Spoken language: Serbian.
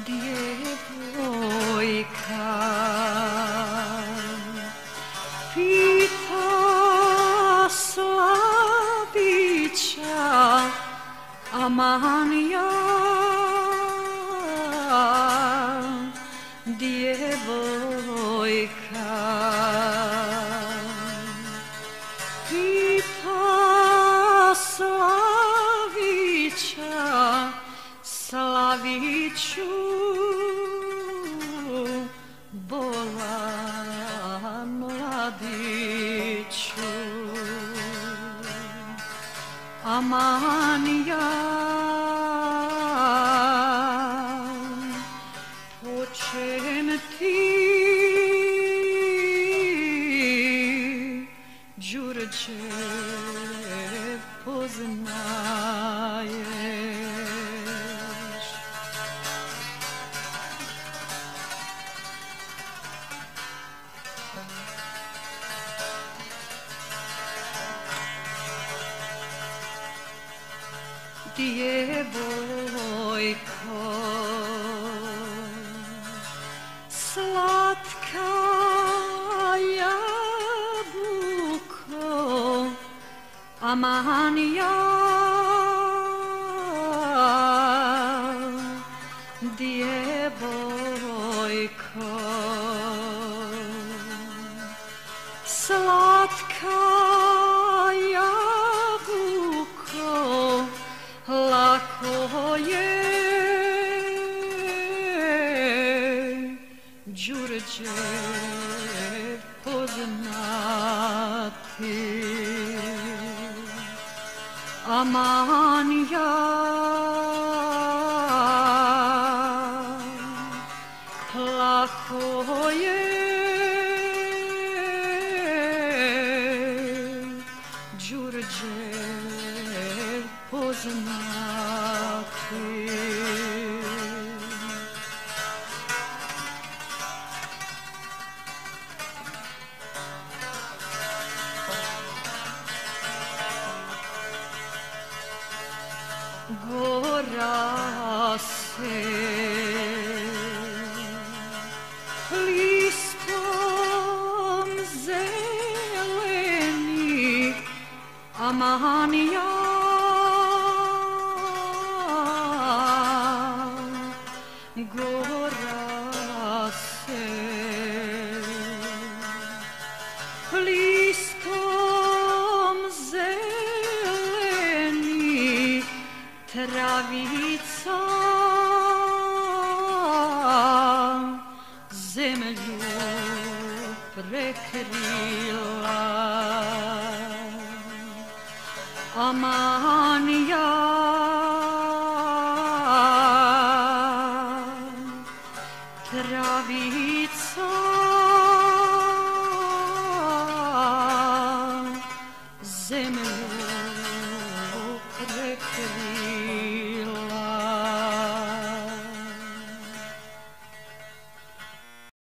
djevojka pita Slavića, aman ja djevojka pita Slavića, Slaviću bolan mladiću, aman ja počem ti Đurđe poznaješ. Djevojko slatka jabuko, aman ja djevojko slatka jabuko, lako je Đurđe poznati, aman ja lako je Đurđe poznati. Gora se listom zeleni, aman ja gora se listom zeleni, travica zemlju prekrila, aman ja travica zemlju prekrila.